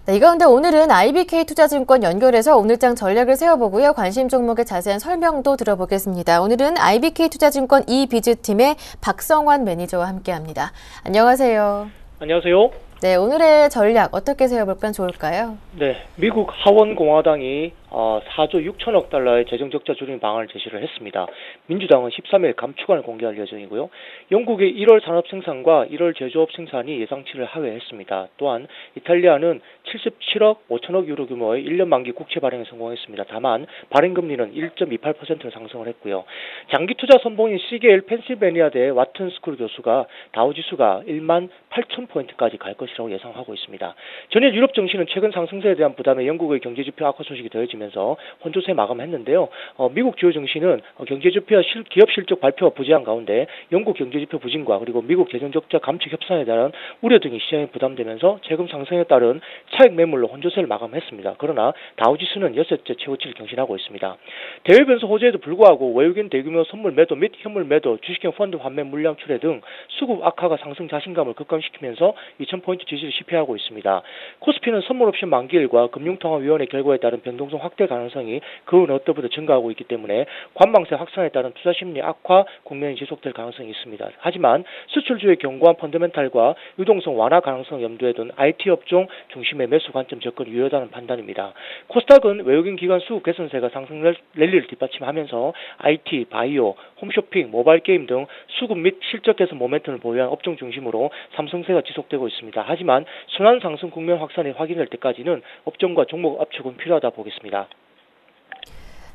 이 가운데 오늘은 IBK투자증권 연결해서 오늘장 전략을 세워보고요. 관심 종목의 자세한 설명도 들어보겠습니다. 오늘은 IBK투자증권 이비즈팀의 박성환 매니저와 함께합니다. 안녕하세요. 안녕하세요. 네, 오늘의 전략 어떻게 세워볼까 좋을까요? 네, 미국 하원공화당이 4조 6천억 달러의 재정적자 줄이는 방안을 제시를 했습니다. 민주당은 13일 감축안을 공개할 예정이고요. 영국의 1월 산업 생산과 1월 제조업 생산이 예상치를 하회했습니다. 또한 이탈리아는 77억 5천억 유로 규모의 1년 만기 국채 발행에 성공했습니다. 다만 발행금리는 1.28%로 상승을 했고요. 장기 투자 선봉인 시게일 펜실베니아대 와튼 스쿨 교수가 다우지수가 1만 8천 포인트까지 갈 것이라고 예상하고 있습니다. 전일 유럽 증시는 최근 상승세에 대한 부담에 영국의 경제지표 악화 소식이 더해지면서 혼조세 마감했는데요. 미국 주요 증시는 경제지표와 기업 실적 발표가 부재한 가운데 영국 경제지표 부진과 그리고 미국 재정적자 감축 협상에 대한 우려 등이 시장에 부담되면서 세금 상승에 따른 차익 매물로 혼조세를 마감했습니다. 그러나 다우지수는 여섯째 최고치를 경신하고 있습니다. 대외 변수 호재에도 불구하고 외국인 대규모 선물 매도 및 현물 매도, 주식형 펀드 환매 물량 출회 등 수급 악화가 상승 자신감을 급감시키면서 2000포인트 지지를 시피하고 있습니다. 코스피는 선물 옵션 만기일과 금융통화위원회 결과에 따른 변동성 확대 가능성이 그 어느 때보다 증가하고 있기 때문에 관망세 확산에 따른 투자 심리 악화 국면이 지속될 가능성이 있습니다. 하지만 수출주의 견고한 펀더멘탈과 유동성 완화 가능성 염두에 둔 IT 업종 중심의 매수 관점 접근 유효하다는 판단입니다. 코스닥은 외국인 기관 수급 개선세가 상승 랠리를 뒷받침하면서 IT, 바이오, 홈쇼핑, 모바일 게임 등 수급 및 실적 개선 모멘텀을 보유한 업종 중심으로 상승세가 지속되고 있습니다. 하지만 순환 상승 국면 확산이 확인될 때까지는 업종과 종목 압축은 필요하다 보겠습니다.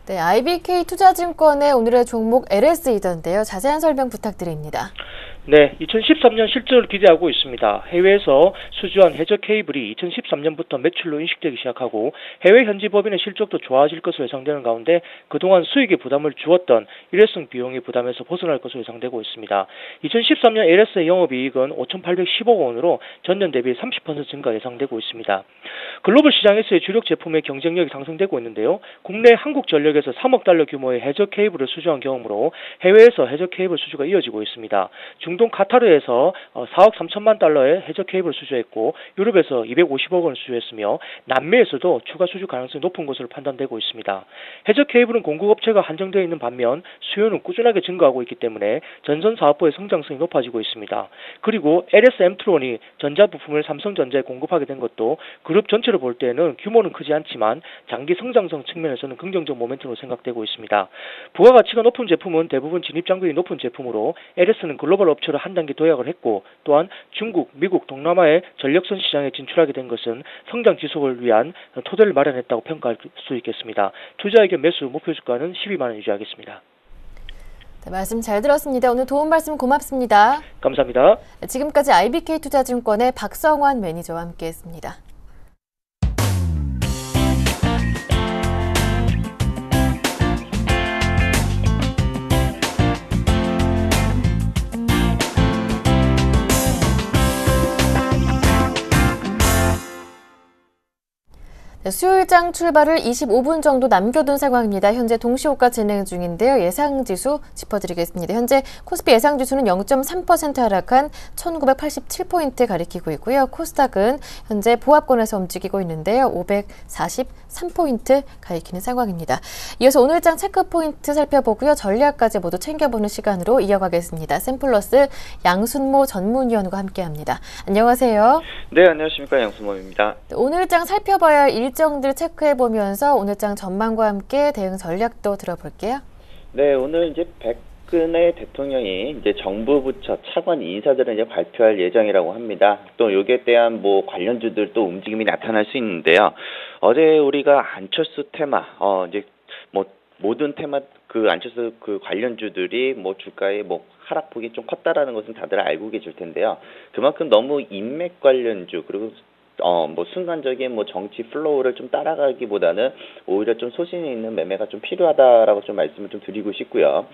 네, IBK투자증권의 오늘의 종목 LS이던데요. 자세한 설명 부탁드립니다. 네, 2013년 실적을 기대하고 있습니다. 해외에서 수주한 해저 케이블이 2013년부터 매출로 인식되기 시작하고 해외 현지 법인의 실적도 좋아질 것으로 예상되는 가운데 그동안 수익에 부담을 주었던 일회성 비용의 부담에서 벗어날 것으로 예상되고 있습니다. 2013년 LS의 영업이익은 5,810억 원으로 전년 대비 30% 증가 예상되고 있습니다. 글로벌 시장에서의 주력 제품의 경쟁력이 상승되고 있는데요. 국내 한국전력에서 3억 달러 규모의 해저 케이블을 수주한 경험으로 해외에서 해저 케이블 수주가 이어지고 있습니다. 중동 카타르에서 4억 3천만 달러의 해저 케이블을 수주했고 유럽에서 250억 원을 수주했으며 남미에서도 추가 수주 가능성이 높은 것으로 판단되고 있습니다. 해저 케이블은 공급업체가 한정되어 있는 반면 수요는 꾸준하게 증가하고 있기 때문에 전선 사업부의 성장성이 높아지고 있습니다. 그리고 LS 엠트론이 전자부품을 삼성전자에 공급하게 된 것도 그룹 전체를 볼 때는 규모는 크지 않지만 장기 성장성 측면에서는 긍정적 모멘텀으로 생각되고 있습니다. 부가가치가 높은 제품은 대부분 진입장벽이 높은 제품으로 LS는 글로벌 업체로 한 단계 도약을 했고 또한 중국, 미국, 동남아의 전력선 시장에 진출하게 된 것은 성장 지속을 위한 토대를 마련했다고 평가할 수 있겠습니다. 투자 의견 매수 목표 주가는 12만 원 유지하겠습니다. 네, 말씀 잘 들었습니다. 오늘 도움 말씀 고맙습니다. 감사합니다. 지금까지 IBK투자증권의 박성환 매니저와 함께했습니다. 네, 수요일장 출발을 25분 정도 남겨둔 상황입니다. 현재 동시호가 진행 중인데요. 예상지수 짚어드리겠습니다. 현재 코스피 예상지수는 0.3% 하락한 1987포인트 가리키고 있고요. 코스닥은 현재 보합권에서 움직이고 있는데요. 543포인트 가리키는 상황입니다. 이어서 오늘장 체크포인트 살펴보고요. 전략까지 모두 챙겨보는 시간으로 이어가겠습니다. 샘플러스 양순모 전문위원과 함께합니다. 안녕하세요. 네, 안녕하십니까. 양순모입니다. 오늘장 살펴봐야 할 일정들 체크해보면서 오늘장 전망과 함께 대응 전략도 들어볼게요. 네, 오늘 이제 박근혜 대통령이 이제 정부 부처 차관 인사들을 이제 발표할 예정이라고 합니다. 또 여기에 대한 뭐 관련주들 또 움직임이 나타날 수 있는데요. 어제 우리가 안철수 테마, 이제 뭐 모든 테마 그 안철수 그 관련주들이 뭐 주가의 뭐 하락폭이 좀 컸다라는 것은 다들 알고 계실 텐데요. 그만큼 너무 인맥 관련주 그리고 뭐 순간적인 뭐 정치 플로우를 좀 따라가기보다는 오히려 좀 소신이 있는 매매가 좀 필요하다라고 좀 말씀을 좀 드리고 싶고요.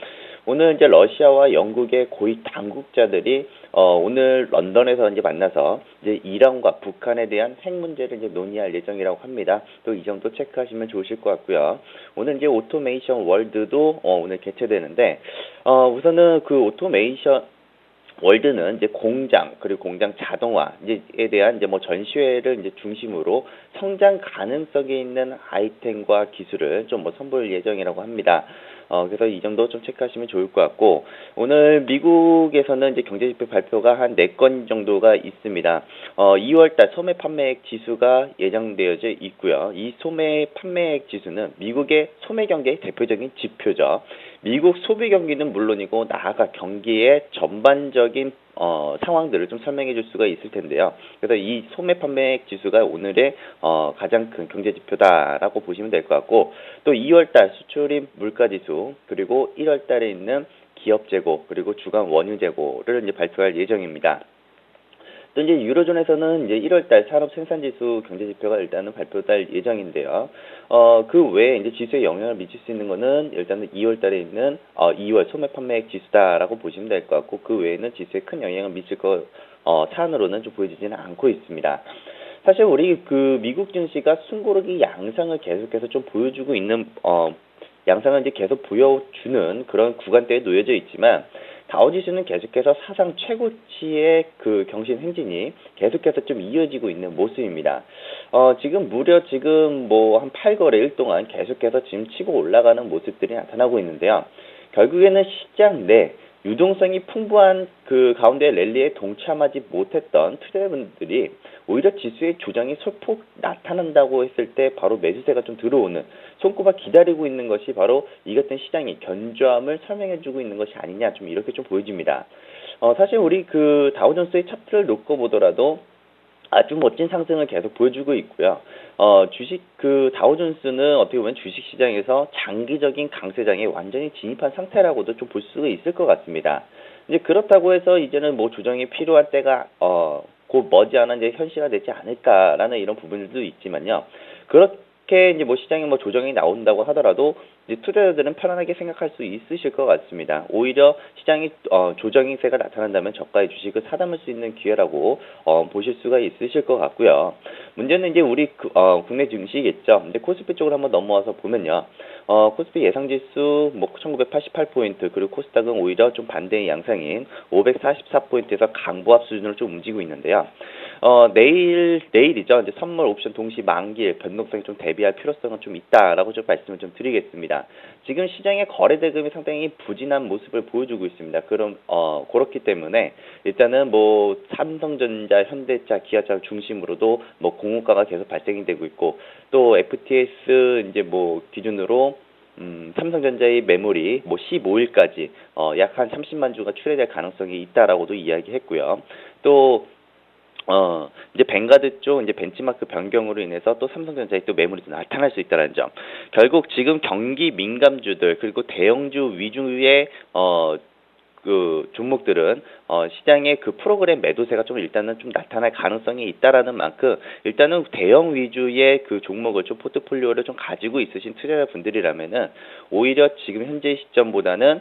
오늘 이제 러시아와 영국의 고위 당국자들이 오늘 런던에서 이제 만나서 이제 이란과 북한에 대한 핵 문제를 이제 논의할 예정이라고 합니다. 또 이 점도 체크하시면 좋으실 것 같고요. 오늘 이제 오토메이션 월드도 오늘 개최되는데 우선은 그 오토메이션 월드는 이제 공장 그리고 공장 자동화에 대한 이제 뭐 전시회를 이제 중심으로 성장 가능성이 있는 아이템과 기술을 좀 뭐 선보일 예정이라고 합니다. 그래서 이 점도 좀 체크하시면 좋을 것 같고 오늘 미국에서는 이제 경제지표 발표가 한 4건 정도가 있습니다. 2월달 소매 판매액 지수가 예정되어져 있고요. 이 소매 판매액 지수는 미국의 소매 경기의 대표적인 지표죠. 미국 소비 경기는 물론이고 나아가 경기의 전반적인 상황들을 좀 설명해 줄 수가 있을 텐데요. 그래서 이 소매 판매액 지수가 오늘의 가장 큰 경제 지표다라고 보시면 될 것 같고 또 2월달 수출입 물가 지수 그리고 1월달에 있는 기업 재고 그리고 주간 원유 재고를 이제 발표할 예정입니다. 또 이제 유로존에서는 이제 1월달 산업 생산지수 경제지표가 일단은 발표될 예정인데요. 그 외에 이제 지수에 영향을 미칠 수 있는 거는 일단은 2월달에 있는 2월 소매 판매액 지수다라고 보시면 될 것 같고 그 외에는 지수에 큰 영향을 미칠 것 사안으로는 좀 보여지지는 않고 있습니다. 사실 우리 그 미국 증시가 숨고르기 양상을 계속해서 좀 보여주고 있는 양상을 이제 계속 보여주는 그런 구간대에 놓여져 있지만. 다우지수는 계속해서 사상 최고치의 그 경신 행진이 계속해서 좀 이어지고 있는 모습입니다. 지금 무려 지금 뭐 한 8거래일 동안 계속해서 지금 치고 올라가는 모습들이 나타나고 있는데요. 결국에는 시장 내 유동성이 풍부한 그 가운데 랠리에 동참하지 못했던 투자자분들이 오히려 지수의 조정이 소폭 나타난다고 했을 때 바로 매수세가 좀 들어오는 손꼽아 기다리고 있는 것이 바로 이 같은 시장의 견조함을 설명해주고 있는 것이 아니냐 좀 이렇게 좀 보여집니다. 사실 우리 그 다우존스의 차트를 놓고 보더라도 아주 멋진 상승을 계속 보여주고 있고요. 주식 그 다우존스는 어떻게 보면 주식 시장에서 장기적인 강세장에 완전히 진입한 상태라고도 좀 볼 수가 있을 것 같습니다. 이제 그렇다고 해서 이제는 뭐 조정이 필요할 때가 곧 머지않아 이제 현실화되지 않을까라는 이런 부분들도 있지만요. 그렇게 이제 뭐 시장에 뭐 조정이 나온다고 하더라도 이제 투자자들은 편안하게 생각할 수 있으실 것 같습니다. 오히려 시장이 조정세가 나타난다면 저가의 주식을 사담을 수 있는 기회라고 보실 수가 있으실 것 같고요. 문제는 이제 우리 국내 증시겠죠. 이제 코스피 쪽으로 한번 넘어와서 보면요. 코스피 예상지수 뭐 1988포인트 그리고 코스닥은 오히려 좀 반대의 양상인 544포인트에서 강보합 수준으로 좀 움직이고 있는데요. 내일이죠. 이제 선물 옵션 동시 만기일 변동성이 좀 대비할 필요성은 좀 있다라고 좀 말씀을 좀 드리겠습니다. 지금 시장의 거래 대금이 상당히 부진한 모습을 보여주고 있습니다. 그럼 그렇기 때문에 일단은 뭐 삼성전자, 현대차, 기아차 중심으로도 뭐 공호가가 계속 발생이 되고 있고 또 FTS 이제 뭐 기준으로 삼성전자의 매물이 뭐 15일까지 약 한 30만 주가 출회될 가능성이 있다라고도 이야기했고요. 또 이제 뱅가드 쪽 이제 벤치마크 변경으로 인해서 또 삼성전자에 또 매물이 또 나타날 수 있다는 점. 결국 지금 경기 민감주들 그리고 대형주 위주의 그 종목들은 시장의 그 프로그램 매도세가 좀 일단은 좀 나타날 가능성이 있다라는 만큼 일단은 대형 위주의 그 종목을 좀 포트폴리오를 좀 가지고 있으신 투자자분들이라면은 오히려 지금 현재 시점보다는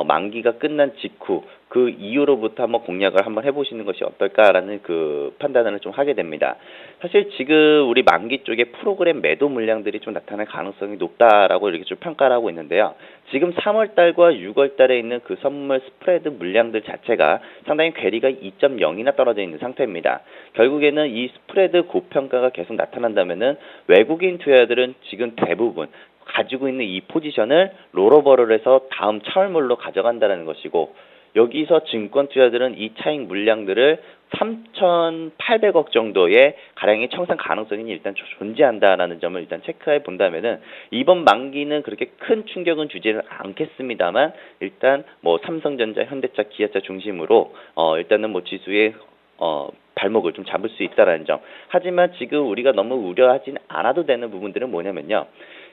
만기가 끝난 직후 그 이후로부터 한번 공략을 한번 해보시는 것이 어떨까라는 그 판단을 좀 하게 됩니다. 사실 지금 우리 만기 쪽에 프로그램 매도 물량들이 좀 나타날 가능성이 높다라고 이렇게 좀 평가를 하고 있는데요. 지금 3월 달과 6월 달에 있는 그 선물 스프레드 물량들 자체가 상당히 괴리가 2.0이나 떨어져 있는 상태입니다. 결국에는 이 스프레드 고평가가 계속 나타난다면은 외국인 투자들은 지금 대부분 가지고 있는 이 포지션을 롤오버를 해서 다음 차월물로 가져간다는 것이고, 여기서 증권 투자들은 이 차익 물량들을 3,800억 정도의 가량의 청산 가능성이 일단 존재한다라는 점을 일단 체크해 본다면은 이번 만기는 그렇게 큰 충격은 주지는 않겠습니다만, 일단 뭐 삼성전자, 현대차, 기아차 중심으로 일단은 뭐 지수의 발목을 좀 잡을 수 있다라는 점. 하지만 지금 우리가 너무 우려하진 않아도 되는 부분들은 뭐냐면요.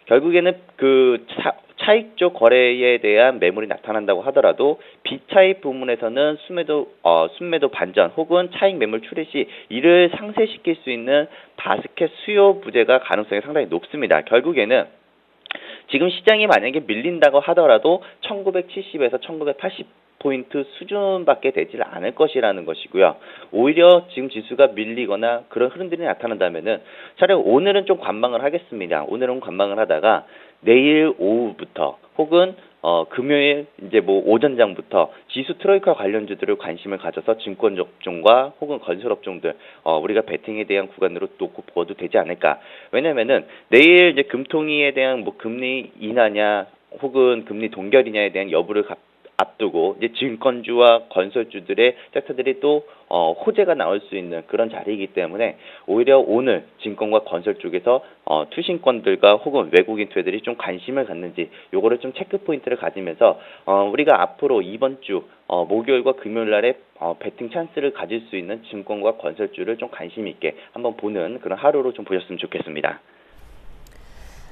결국에는 그 차익적 거래에 대한 매물이 나타난다고 하더라도 비차익 부분에서는 순매도 반전 혹은 차익 매물 출회 시 이를 상쇄시킬 수 있는 바스켓 수요 부재가 가능성이 상당히 높습니다. 결국에는 지금 시장이 만약에 밀린다고 하더라도 1970에서 1980포인트 수준밖에 되질 않을 것이라는 것이고요. 오히려 지금 지수가 밀리거나 그런 흐름들이 나타난다면은 차라리 오늘은 좀 관망을 하겠습니다. 오늘은 관망을 하다가 내일 오후부터 혹은 금요일 이제 뭐 오전장부터 지수 트로이카 관련주들을 관심을 가져서 증권 업종과 혹은 건설 업종들 우리가 베팅에 대한 구간으로 놓고 보아도 되지 않을까. 왜냐면은 내일 이제 금통위에 대한 뭐 금리 인하냐 혹은 금리 동결이냐에 대한 여부를 앞두고 이제 증권주와 건설주들의 섹터들이 또 호재가 나올 수 있는 그런 자리이기 때문에 오히려 오늘 증권과 건설 쪽에서 투신권들과 혹은 외국인 투자들이 좀 관심을 갖는지 요거를 좀 체크 포인트를 가지면서 우리가 앞으로 이번 주 목요일과 금요일 날에 베팅 찬스를 가질 수 있는 증권과 건설주를 좀 관심 있게 한번 보는 그런 하루로 좀 보셨으면 좋겠습니다.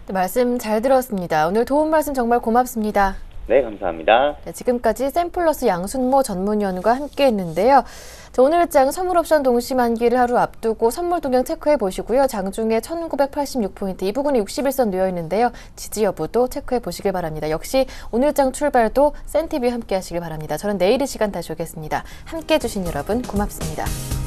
네, 말씀 잘 들었습니다. 오늘 도움 말씀 정말 고맙습니다. 네, 감사합니다. 네, 지금까지 샘플러스 양순모 전문위원과 함께했는데요. 오늘장 선물옵션 동시만기를 하루 앞두고 선물 동향 체크해 보시고요. 장중에 1986포인트 이 부분이 61선 놓여 있는데요. 지지 여부도 체크해 보시길 바랍니다. 역시 오늘장 출발도 센티뷰 함께 하시길 바랍니다. 저는 내일 이 시간 다시 오겠습니다. 함께해 주신 여러분 고맙습니다.